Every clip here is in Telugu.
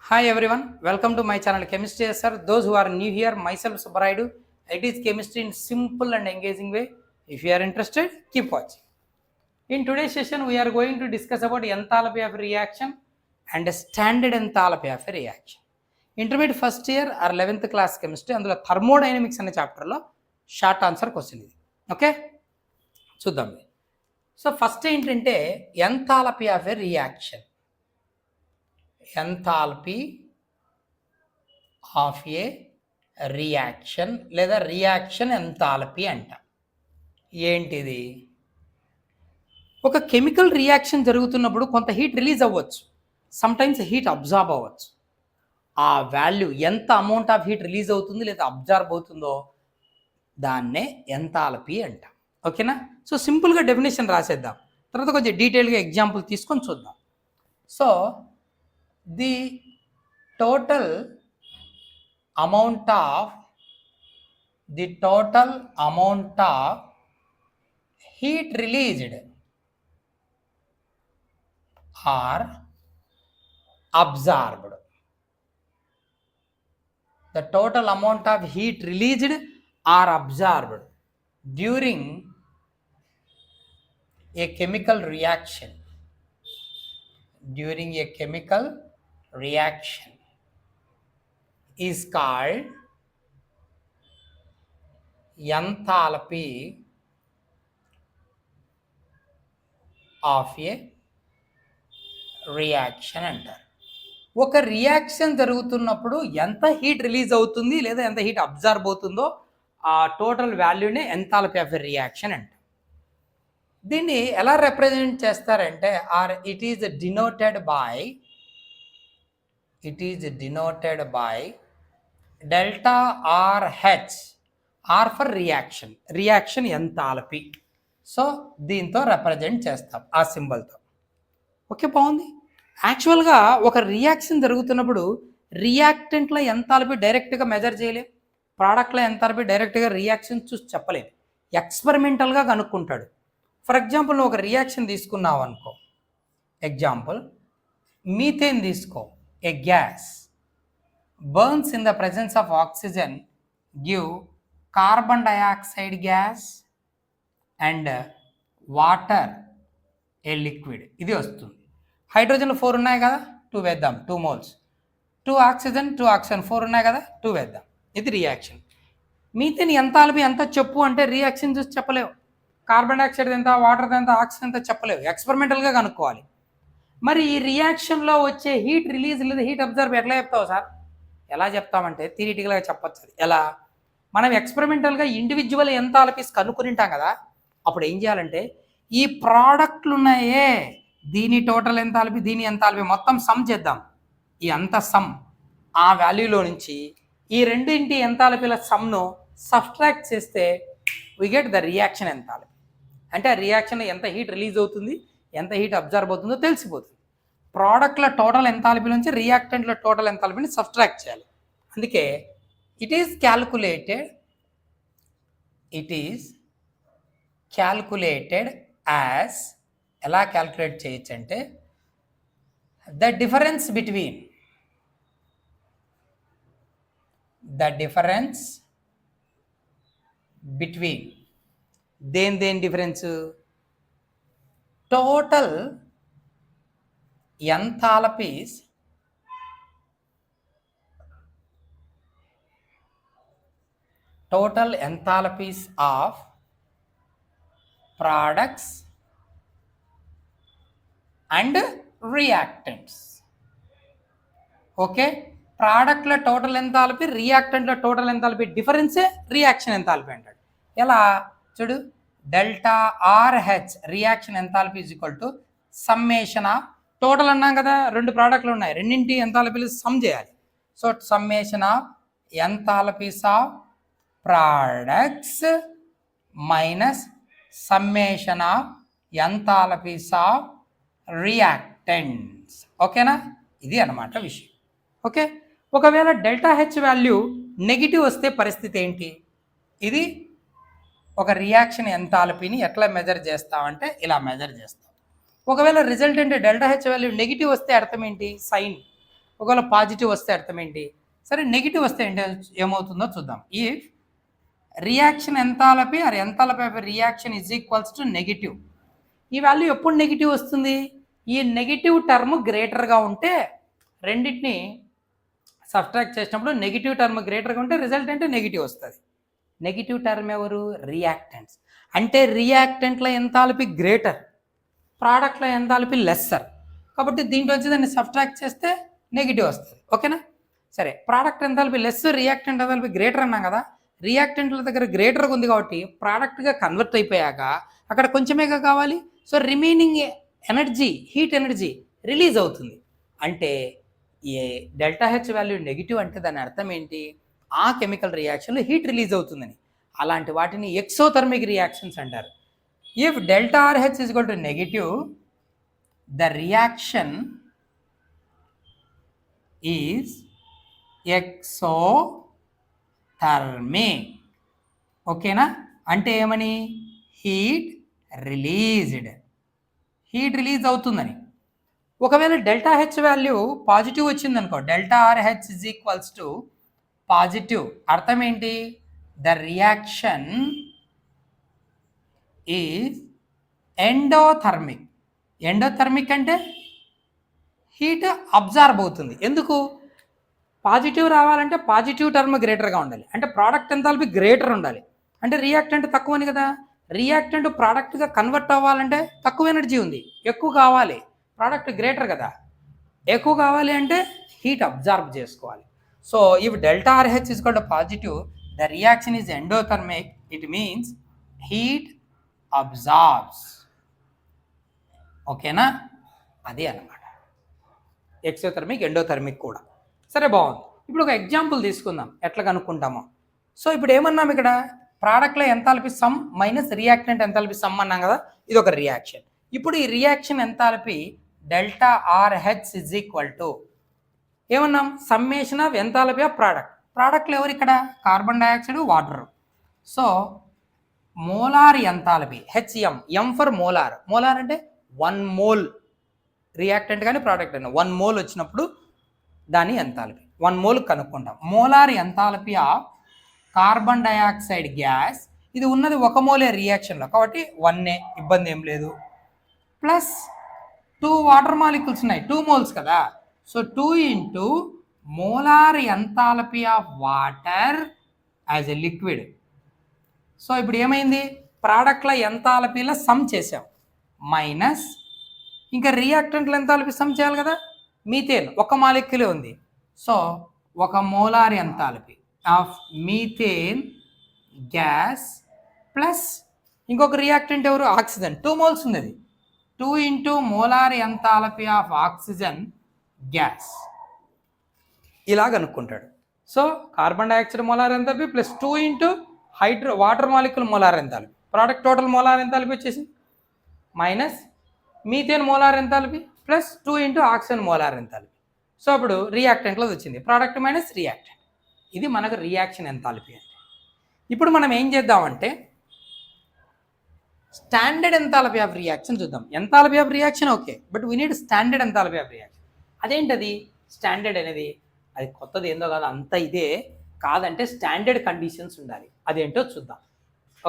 Hi everyone, welcome to my channel Chemistry Sir. Those who are new here, myself Subaraidu. It is chemistry in simple and engaging way. If you are interested, keep watching. In today's session, we are going to discuss about enthalpy of reaction and standard enthalpy of reaction. Intermediate first year or 11th class chemistry, అందులో thermodynamics అనే చాప్టర్లో షార్ట్ ఆన్సర్ క్వశ్చన్ ఇది. ఓకే, చూద్దాం. సో ఫస్ట్ ఏంటంటే enthalpy of a reaction. Enthalpy of a reaction లేదా రియాక్షన్ ఎంథాల్పీ అంట. ఏంటిది? ఒక కెమికల్ రియాక్షన్ జరుగుతున్నప్పుడు కొంత హీట్ రిలీజ్ అవ్వచ్చు, సమ్టైమ్స్ హీట్ అబ్జార్బ్ అవ్వచ్చు. ఆ వాల్యూ ఎంత అమౌంట్ ఆఫ్ హీట్ రిలీజ్ అవుతుంది లేదా అబ్జార్బ్ అవుతుందో దాన్నే ఎంథాల్పీ అంట. ఓకేనా? సో సింపుల్గా డెఫినేషన్ రాసేద్దాం, తర్వాత కొంచెం డీటెయిల్గా ఎగ్జాంపుల్ తీసుకొని చూద్దాం. So the total amount of heat released or absorbed. The total amount of heat released or absorbed during a chemical reaction. During a chemical reaction is called enthalpy of a reaction అంటారు. ఒక రియాక్షన్ జరుగుతున్నప్పుడు ఎంత హీట్ రిలీజ్ అవుతుంది లేదా ఎంత హీట్ అబ్జర్వ్ అవుతుందో ఆ టోటల్ వాల్యూనే ఎంథాల్పీ ఆఫ్ ఎ రియాక్షన్ అంటారు. దీన్ని ఎలా రిప్రజెంట్ చేస్తారంటే it is denoted by delta RH, R for reaction enthalpy. So దీంతో రిప్రజెంట్ చేస్తాం ఆ సింబల్తో. ఓకే, బాగుంది. యాక్చువల్గా ఒక రియాక్షన్ జరుగుతున్నప్పుడు రియాక్టెంట్ల ఎంథాల్పీ డైరెక్ట్గా మెజర్ చేయలేం, ప్రోడక్ట్ల ఎంథాల్పీ డైరెక్ట్గా రియాక్షన్ చూసి చెప్పలేం, ఎక్స్పెరిమెంటల్గా కనుక్కుంటాడు. ఫర్ ఎగ్జాంపుల్ నువ్వు ఒక రియాక్షన్ తీసుకున్నావు అనుకో, ఎగ్జాంపుల్ మీథేన్ తీసుకో. A gas burns in the presence of oxygen, give carbon dioxide gas and water a liquid. ఇది వస్తుంది. హైడ్రోజన్ 4 ఉన్నాయి కదా, 2 వేద్దాం, 2 moles. 2 ఆక్సిజన్ 4 ఉన్నాయి కదా, 2 వేద్దాం. ఇది రియాక్షన్. మీథేన్ ఎంథాల్పీ ఎంత చెప్పు అంటే రియాక్షన్ చూసి చెప్పలేవు. కార్బన్ డైఆక్సైడ్ ఎంత, వాటర్ ఎంత, ఆక్సిజన్ ఎంత చెప్పలేవు, ఎక్స్పెరిమెంటల్గా కనుక్కోవాలి. మరి ఈ రియాక్షన్లో వచ్చే హీట్ రిలీజ్ లేదా హీట్ అబ్జర్వ్ ఎట్లా చెప్తావు సార్? ఎలా చెప్తామంటే థియరిటికల్గా చెప్పచ్చు. అది ఎలా? మనం ఎక్స్పెరిమెంటల్గా ఇండివిజువల్ ఎంథాల్పీస్ కనుక్కొని ఉంటాం కదా, అప్పుడు ఏం చేయాలంటే ఈ ప్రోడక్ట్లు ఉన్నాయే, దీని టోటల్ ఎంథాల్పీ దీని ఎంథాల్పీ మొత్తం సమ్ చేద్దాం. ఈ అంత సమ్ ఆ వాల్యూలో నుంచి ఈ రెండింటి ఎంథాల్పీల సమ్ను సబ్ట్రాక్ట్ చేస్తే we get the reaction enthalpy. అంటే ఆ రియాక్షన్లో ఎంత హీట్ రిలీజ్ అవుతుంది, ఎంత హీట్ అబ్జర్వ్ అవుతుందో తెలిసిపోతుంది. ప్రోడక్ట్ల టోటల్ ఎంథాల్పీ నుంచి రియాక్టెంట్ల టోటల్ ఎంథాల్పీని సబ్ట్రాక్ట్ చేయాలి. అందుకే ఇట్ ఈస్ క్యాల్కులేటెడ్ యాజ్, ఎలా క్యాల్కులేట్ చేయొచ్చు అంటే ద డిఫరెన్స్ బిట్వీన్ దేని difference? total enthalpies of products and reactants. Okay, ప్రోడక్ట్ల టోటల్ ఎంథాల్పీ, రియాక్టెంట్ల టోటల్ ఎంథాల్పీ డిఫరెన్సే రియాక్షన్ ఎంథాల్పీ అంటాడు. ఎలా చూడు, delta RH reaction enthalpy is equal to summation of total అన్నాం కదా, 2 ప్రోడక్ట్లు ఉన్నాయి, రెండింటి ఎంథాల్పీలు సమ్ చేయాలి. So summation of enthalpies of products minus summation of enthalpies of reactants. ఓకేనా? ఇది అన్నమాట విషయం. ఓకే, ఒకవేళ డెల్టా H వాల్యూ నెగిటివ్ వస్తే పరిస్థితి ఏంటి? ఇది ఒక రియాక్షన్ ఎంథాల్పీని ఎట్లా మెజర్ చేస్తామంటే ఇలా మెజర్ చేస్తాం. ఒకవేళ resultant delta H value negative వస్తే అర్థం ఏంటి? సైన్ ఒకవేళ పాజిటివ్ వస్తే అర్థం ఏంటి? సరే నెగిటివ్ వస్తే ఏంటి ఏమవుతుందో చూద్దాం. If reaction enthalpy or enthalpy of reaction is equals to negative, ఈ వాల్యూ ఎప్పుడు నెగిటివ్ వస్తుంది? ఈ నెగిటివ్ టర్మ్ గ్రేటర్గా ఉంటే, రెండింటిని సబ్ట్రాక్ట్ చేసినప్పుడు నెగిటివ్ టర్మ్ గ్రేటర్గా ఉంటే రిజల్ట్ అంటే నెగిటివ్ వస్తుంది. నెగిటివ్ టర్మ్ ఎవరు? రియాక్టెంట్స్. అంటే రియాక్టెంట్ల ఎంథాల్పీ గ్రేటర్, ప్రోడక్ట్లో ఎంథాల్పీ లెస్సర్. కాబట్టి దీంట్లోంచి దాన్ని సబ్ట్రాక్ట్ చేస్తే నెగిటివ్ వస్తుంది. ఓకేనా? సరే, product enthalpy less, reactant enthalpy greater అన్నాం కదా. రియాక్టెంట్ల దగ్గర గ్రేటర్గా ఉంది కాబట్టి ప్రోడక్ట్గా కన్వర్ట్ అయిపోయాక అక్కడ కొంచెమేగా కావాలి. So remaining energy, heat energy release అవుతుంది. అంటే ఏ డెల్టా హెచ్ వాల్యూ నెగిటివ్ అంటే దాని అర్థం ఏంటి? ఆ కెమికల్ రియాక్షన్లో హీట్ రిలీజ్ అవుతుందని. అలాంటి వాటిని ఎక్సోథర్మిక్ రియాక్షన్స్ అంటారు. If delta R H is equal to negative, the reaction is exothermic. ఓకేనా? అంటే ఏమని? హీట్ రిలీజ్డ్, హీట్ రిలీజ్ అవుతుందని. ఒకవేళ డెల్టా హెచ్ వాల్యూ పాజిటివ్ వచ్చింది అనుకో, delta R H is equals to positive, అర్థం ఏంటి? The reaction is endothermic. Endothermic అంటే హీట్ అబ్జార్బ్ అవుతుంది. ఎందుకు? పాజిటివ్ రావాలంటే పాజిటివ్ టర్మ్ గ్రేటర్గా ఉండాలి, అంటే ప్రోడక్ట్ ఎంథాల్పీ గ్రేటర్ ఉండాలి. అంటే రియాక్టెంట్ తక్కువని కదా. రియాక్టెంట్ ప్రోడక్ట్గా కన్వర్ట్ అవ్వాలంటే తక్కువ ఎనర్జీ ఉంది, ఎక్కువ కావాలి. ప్రోడక్ట్ గ్రేటర్ కదా, ఎక్కువ కావాలి అంటే హీట్ అబ్జార్బ్ చేసుకోవాలి. So if delta R H is equal to positive, the reaction is endothermic. It means heat absorbs. ఓకేనా? అదే అన్నమాట ఎక్సోథర్మిక్, ఎండోథర్మిక్ కూడా. సరే, బాగుంది. ఇప్పుడు ఒక ఎగ్జాంపుల్ తీసుకుందాం ఎట్లా కనుక్కుంటామో. సో ఇప్పుడు ఏమన్నాం ఇక్కడ? ప్రోడక్ట్లో enthalpy sum minus reactant enthalpy sum అన్నాం కదా. ఇది ఒక రియాక్షన్. ఇప్పుడు ఈ reaction enthalpy delta R H is equal to ఏమన్నాం? Summation of enthalpy of product. ప్రోడక్ట్లో ఎవరు ఇక్కడ? Carbon dioxide, water. So molar enthalpy HM, M for molar. Molar అంటే 1 మోల్ రియాక్టెంట్ కానీ ప్రోడక్ట్ అయినా 1 మోల్ వచ్చినప్పుడు దాని ఎంథాల్పీ 1 మోల్ కనుక్కుంటాం. Molar enthalpy of carbon dioxide gas, ఇది ఉన్నది 1 మోలే రియాక్షన్లో కాబట్టి 1ఏ, ఇబ్బంది ఏం లేదు. ప్లస్ 2 వాటర్ మాలిక్యూల్స్ ఉన్నాయి, 2 మోల్స్ కదా. So 2 into molar enthalpy of water as a liquid. So ఇప్పుడు ఏమైంది? ప్రోడక్ట్ల ఎంథాల్పీలో సమ్ చేసాం, మైనస్ ఇంకా రియాక్టెంట్ల ఎంథాల్పీ సమ్ చేయాలి కదా. మీథేన్ 1 మాలిక్యూలే ఉంది. So 1 molar enthalpy of methane gas plus ఇంకొక రియాక్టెంట్ ఎవరు? ఆక్సిజన్, 2 మోల్స్ ఉన్నది. 2 into molar enthalpy of oxygen gas, ఇలా కనుక్కుంటాడు. So carbon dioxide molar enthalpy plus 2 into water molecule molar enthalpy, product total molar enthalpy వచ్చేసి minus methane molar enthalpy plus 2 into oxygen molar enthalpy. So అప్పుడు రియాక్టెంట్లో వచ్చింది ప్రోడక్ట్ మైనస్ రియాక్టెంట్. ఇది మనకు రియాక్షన్ ఎంథాల్పీ అంటే. ఇప్పుడు మనం ఏం చేద్దామంటే స్టాండర్డ్ ఎంథాల్పీ ఆఫ్ రియాక్షన్ చూద్దాం. Enthalpy of reaction okay, but we need standard enthalpy of reaction. అదేంటది స్టాండర్డ్ అనేది? అది కొత్తది ఏందో కాదు, అంత ఇదే కాదంటే స్టాండర్డ్ కండిషన్స్ ఉండాలి. అదేంటో చూద్దాం.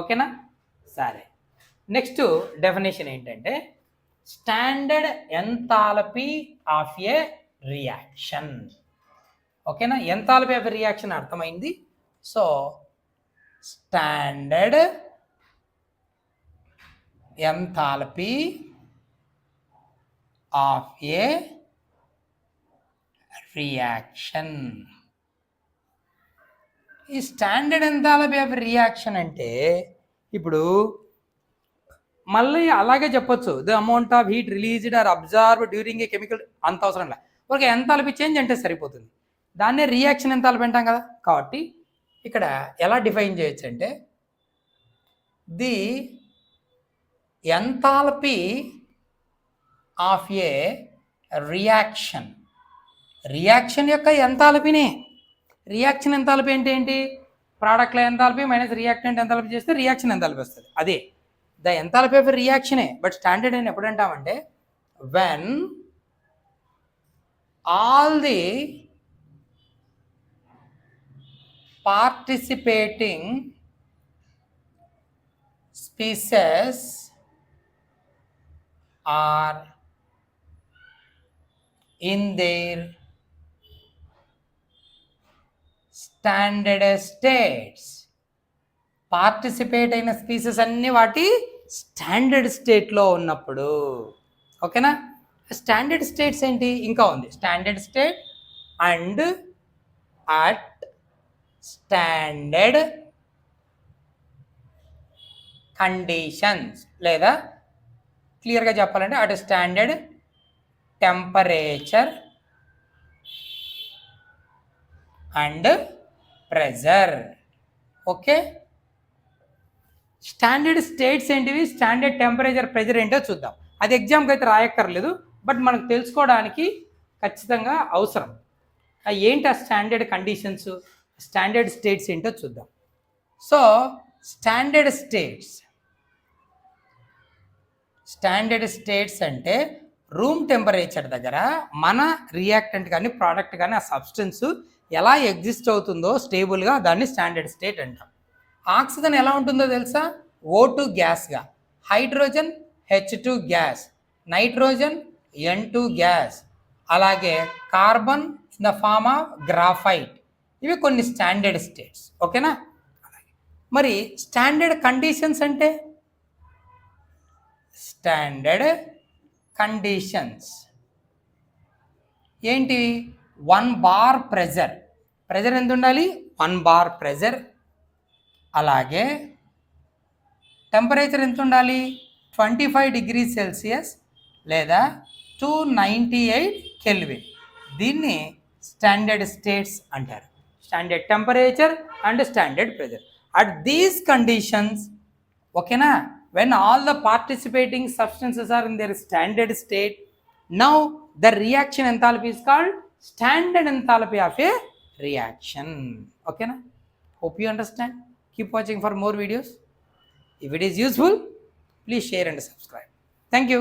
ఓకేనా? సరే, నెక్స్ట్ డెఫినేషన్ ఏంటంటే standard enthalpy of a reaction. ఓకేనా? ఎంథాల్పీ ఆఫ్ రియాక్షన్ అర్థమైంది. So standard enthalpy of a reaction. ఈ స్టాండర్డ్ ఎంథాల్పీ ఆఫ్ రియాక్షన్ అంటే ఇప్పుడు మళ్ళీ అలాగే చెప్పొచ్చు, the amount of heat released or absorb during a chemical, అంత అవసరం లేదు. ఒక ఎంథాల్పీ చేంజ్ అంటే సరిపోతుంది. దాన్నే రియాక్షన్ ఎంథాల్పీ అంటాం కదా. కాబట్టి ఇక్కడ ఎలా డిఫైన్ చేయొచ్చు అంటే the enthalpy of a reaction, reaction యొక్క ఎంథాల్పీనే. రియాక్షన్ ఎంథాల్పీ అంటే ఏంటి? ప్రోడక్ట్ల ఎంథాల్పీ మైనస్ రియాక్టెంట్ ఎంథాల్పీ చేస్తే రియాక్షన్ ఎంథాల్పీ వస్తుంది. అదే ద ఎంథాల్పీ ఆఫ్ రియాక్షనే. బట్ స్టాండర్డ్ అని ఎప్పుడు అంటామంటే when all the participating species are in their standard states. Participate అయిన స్పీసెస్ అన్నీ వాటి స్టాండర్డ్ స్టేట్లో ఉన్నప్పుడు, ఓకేనా. స్టాండర్డ్ స్టేట్స్ ఏంటి, ఇంకా ఉంది. Standard state and at standard conditions, లేదా క్లియర్గా చెప్పాలంటే at standard temperature and pressure. Okay, standard states ఏంటివి, స్టాండర్డ్ టెంపరేచర్, ప్రెజర్ ఏంటో చూద్దాం. అది ఎగ్జామ్కి అయితే రాయక్కర్లేదు, బట్ మనకు తెలుసుకోవడానికి ఖచ్చితంగా అవసరం. ఏంటి ఆ స్టాండర్డ్ కండిషన్స్, స్టాండర్డ్ స్టేట్స్ ఏంటో చూద్దాం. సో స్టాండర్డ్ స్టేట్స్ అంటే రూమ్ టెంపరేచర్ దగ్గర మన రియాక్టెంట్ కానీ ప్రోడక్ట్ కానీ ఆ సబ్స్టెన్స్ ఎలా ఎగ్జిస్ట్ అవుతుందో స్టేబుల్గా, దాన్ని స్టాండర్డ్ స్టేట్ అంటాం. ఆక్సిజన్ ఎలా ఉంటుందో తెలుసా, O2 గ్యాస్గా, hydrogen H2 gas, nitrogen N2 gas, అలాగే carbon in the form of graphite. ఇవి కొన్ని స్టాండర్డ్ స్టేట్స్, ఓకేనా. మరి స్టాండర్డ్ కండిషన్స్ అంటే, స్టాండర్డ్ కండిషన్స్ ఏంటి, 1 bar ప్రెజర్ ఎంత ఉండాలి, 1 bar ప్రెజర్. అలాగే టెంపరేచర్ ఎంత ఉండాలి, 25 degrees సెల్సియస్ లేదా 298 కెల్విన్. దీన్ని స్టాండర్డ్ స్టేట్స్ అంటారు. Standard temperature and standard pressure. At these conditions, ఓకేనా, when all the participating substances are in their standard state, now the reaction enthalpy is called standard enthalpy of a reaction. Okay na? Hope you understand. Keep watching for more videos. If it is useful, please share and subscribe. Thank you.